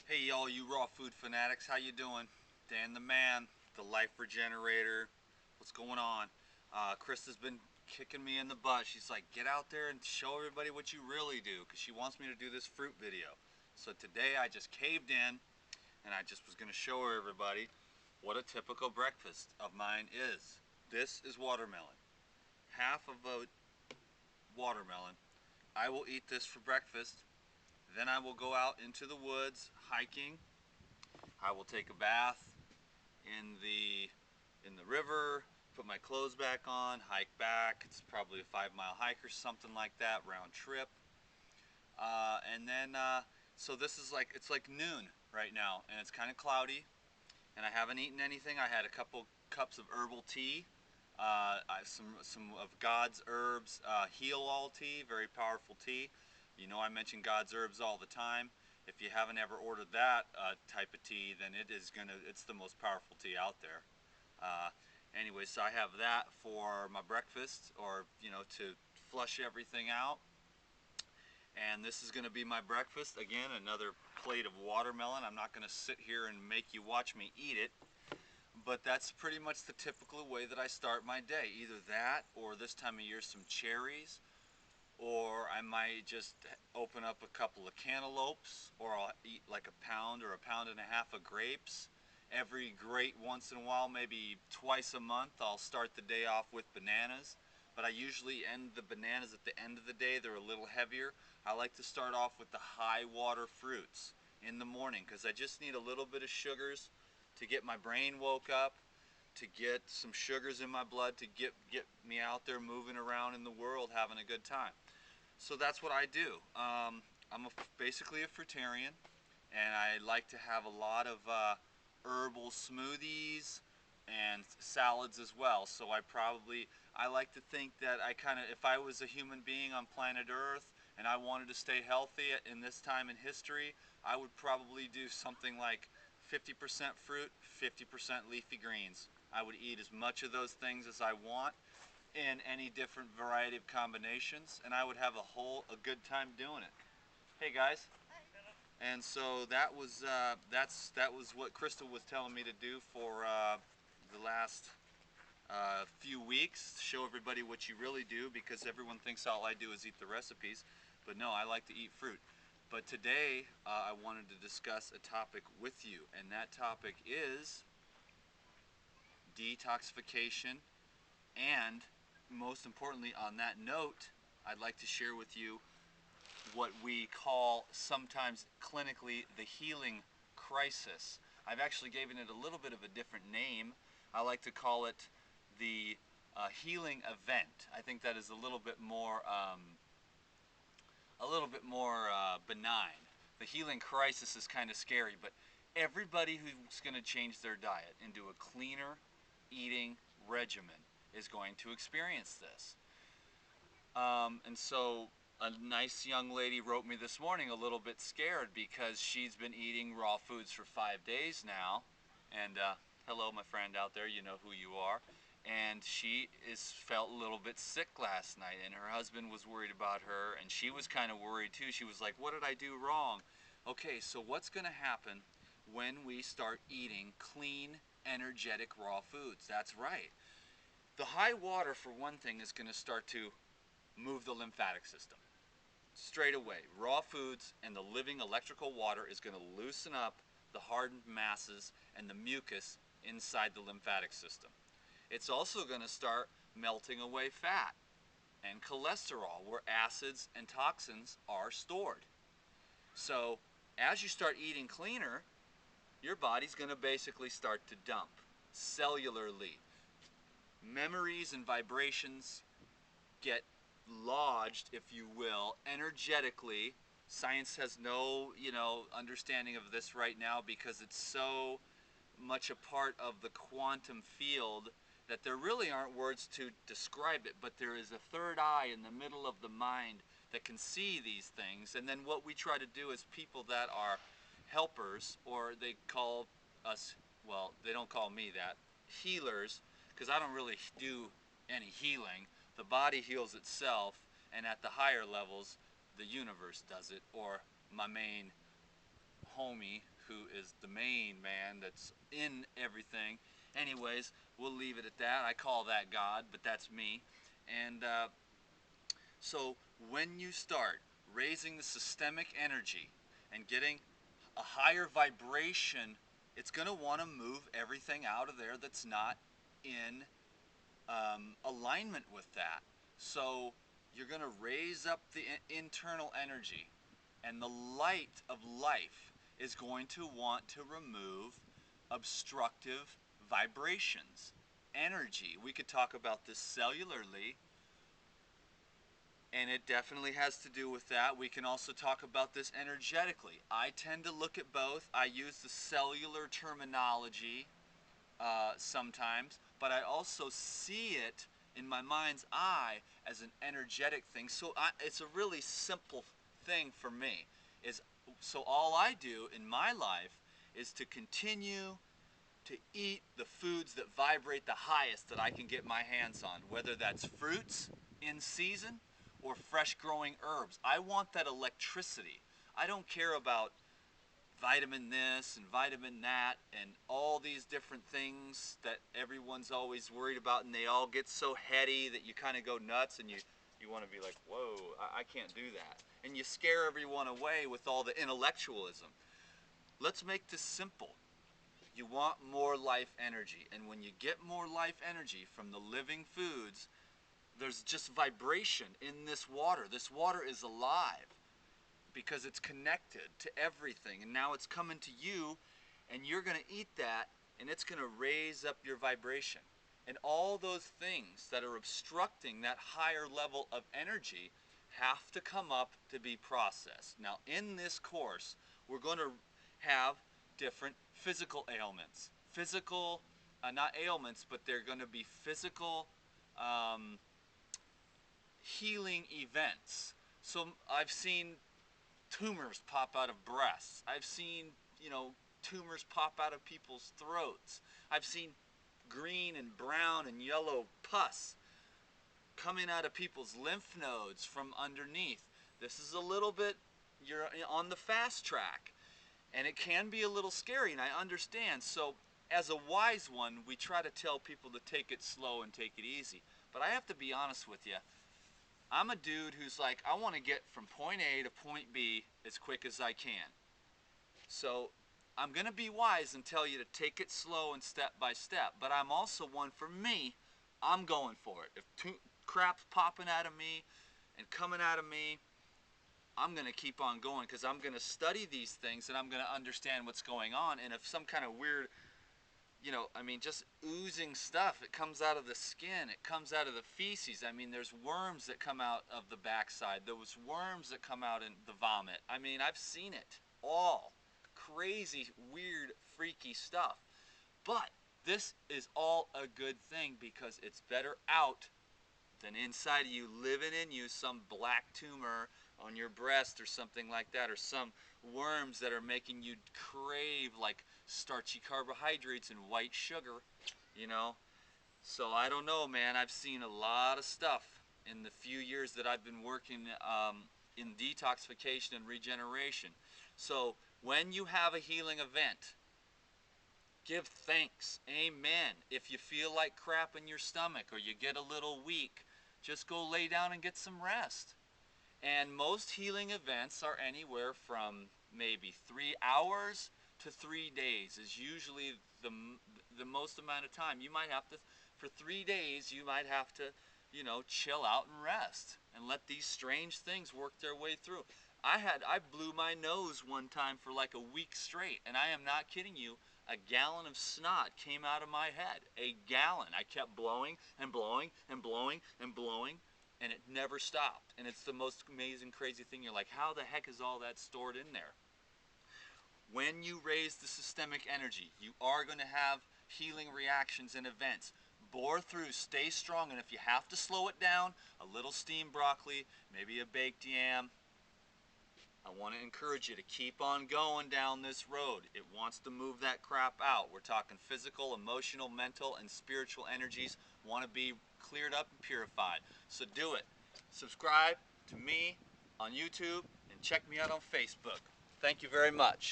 Hey all you raw food fanatics, how you doing? Dan the man, the life regenerator. What's going on? Krista's been kicking me in the butt. She's like, get out there and show everybody what you really do, because she wants me to do this fruit video. So today I just caved in and I just was going to show everybody what a typical breakfast of mine is. This is watermelon. Half of a watermelon. I will eat this for breakfast. Then I will go out into the woods hiking. I will take a bath in the river, put my clothes back on, hike back. It's probably a 5-mile hike or something like that, round trip. And then so this is like, it's like noon right now, and it's kind of cloudy, and I haven't eaten anything. I had a couple cups of herbal tea, some of God's herbs, heal all tea, very powerful tea. You know I mention God's herbs all the time. If you haven't ever ordered that type of tea, then it's the most powerful tea out there. Uh, anyway, so I have that for my breakfast, or to flush everything out. And this is going to be my breakfast. Again, another plate of watermelon. I'm not going to sit here and make you watch me eat it, but that's pretty much the typical way that I start my day. Either that, or this time of year some cherries, or I might just open up a couple of cantaloupes, or I'll eat like a pound or a pound and a half of grapes. Every great once in a while, maybe twice a month, I'll start the day off with bananas, but I usually end the bananas at the end of the day. They're a little heavier. I like to start off with the high water fruits in the morning, because I just need a little bit of sugars to get my brain woke up, to get some sugars in my blood, to get me out there moving around in the world having a good time. So that's what I do. Basically a fruitarian, and I like to have a lot of herbal smoothies and salads as well. So I like to think that if I was a human being on planet Earth and I wanted to stay healthy in this time in history, I would probably do something like 50% fruit, 50% leafy greens. I would eat as much of those things as I want in any different variety of combinations, and I would have a good time doing it. Hey guys. And so that was what Crystal was telling me to do for the last few weeks. Show everybody what you really do, because everyone thinks all I do is eat the recipes, but no, I like to eat fruit. But today I wanted to discuss a topic with you, and that topic is detoxification. And most importantly, on that note, I'd like to share with you what we call sometimes clinically the healing crisis. I've actually given it a little bit of a different name. I like to call it the healing event. I think that is a little bit more benign. The healing crisis is kind of scary, but everybody who's going to change their diet into a cleaner eating regimen is going to experience this. And so a nice young lady wrote me this morning a little bit scared, because she's been eating raw foods for 5 days now. And hello, my friend out there, you know who you are. And she felt a little bit sick last night, and her husband was worried about her, and she was kind of worried too. She was like, what did I do wrong? Okay, so what's going to happen when we start eating clean, energetic raw foods? That's right. The high water, for one thing, is going to start to move the lymphatic system. Straight away, raw foods and the living electrical water is going to loosen up the hardened masses and the mucus inside the lymphatic system. It's also going to start melting away fat and cholesterol, where acids and toxins are stored. So as you start eating cleaner, your body's going to basically start to dump cellularly. Memories and vibrations get lodged, if you will, energetically. Science has no, understanding of this right now, because it's so much a part of the quantum field that there really aren't words to describe it, but there is a third eye in the middle of the mind that can see these things. And then what we try to do as people that are helpers, or they call us, well, they don't call me that, healers, because I don't really do any healing. The body heals itself, and at the higher levels, the universe does it, or my main homie, who is the main man that's in everything. Anyways, we'll leave it at that. I call that God, but that's me. And so when you start raising the systemic energy and getting a higher vibration, it's going to want to move everything out of there that's not in alignment with that. So you're going to raise up the internal energy, and the light of life is going to want to remove obstructive vibrations, energy. We could talk about this cellularly, and it definitely has to do with that. We can also talk about this energetically. I tend to look at both. I use the cellular terminology sometimes, but I also see it in my mind's eye as an energetic thing. So it's a really simple thing for me. So all I do in my life is to continue to eat the foods that vibrate the highest that I can get my hands on, whether that's fruits in season or fresh growing herbs. I want that electricity. I don't care about vitamin this and vitamin that and all these different things that everyone's always worried about, and they all get so heady that you kind of go nuts, and you want to be like, whoa, I can't do that. And you scare everyone away with all the intellectualism. Let's make this simple. You want more life energy, and when you get more life energy from the living foods, there's just vibration in this water. This water is alive because it's connected to everything, and now it's coming to you, and you're going to eat that, and it's going to raise up your vibration. And all those things that are obstructing that higher level of energy have to come up to be processed. Now, in this course, we're going to have different physical ailments. Physical, not ailments, but they're going to be physical healing events. So I've seen tumors pop out of breasts. I've seen, tumors pop out of people's throats. I've seen green and brown and yellow pus coming out of people's lymph nodes from underneath. This is a little bit, you're on the fast track, and it can be a little scary, and I understand. So as a wise one, we try to tell people to take it slow and take it easy. But I have to be honest with you. I'm a dude who's like, I want to get from point A to point B as quick as I can. So I'm going to be wise and tell you to take it slow and step by step. But I'm also one, for me, I'm going for it. If crap's popping out of me and coming out of me, I'm going to keep on going, because I'm going to study these things and I'm going to understand what's going on. And if some kind of weird, just oozing stuff, it comes out of the skin, it comes out of the feces. There's worms that come out of the backside. Those worms that come out in the vomit. I've seen it all. Crazy, weird, freaky stuff. But this is all a good thing, because it's better out than inside of you, living in you, some black tumor on your breast or something like that, or some worms that are making you crave like starchy carbohydrates and white sugar, So I don't know, man. I've seen a lot of stuff in the few years that I've been working in detoxification and regeneration. So when you have a healing event, give thanks. Amen. If you feel like crap in your stomach or you get a little weak, just go lay down and get some rest. And most healing events are anywhere from maybe 3 hours to 3 days is usually the most amount of time. You might have to, for 3 days, you might have to, chill out and rest and let these strange things work their way through. I blew my nose one time for like a week straight, and I am not kidding you. A gallon of snot came out of my head. A gallon. I kept blowing and blowing and blowing and blowing, and it never stopped. And it's the most amazing, crazy thing. You're like, how the heck is all that stored in there? When you raise the systemic energy, you are going to have healing reactions and events. Bore through, stay strong, and if you have to slow it down, a little steamed broccoli, maybe a baked yam, I want to encourage you to keep on going down this road. It wants to move that crap out. We're talking physical, emotional, mental, and spiritual energies want to be cleared up and purified. So do it. Subscribe to me on YouTube and check me out on Facebook. Thank you very much.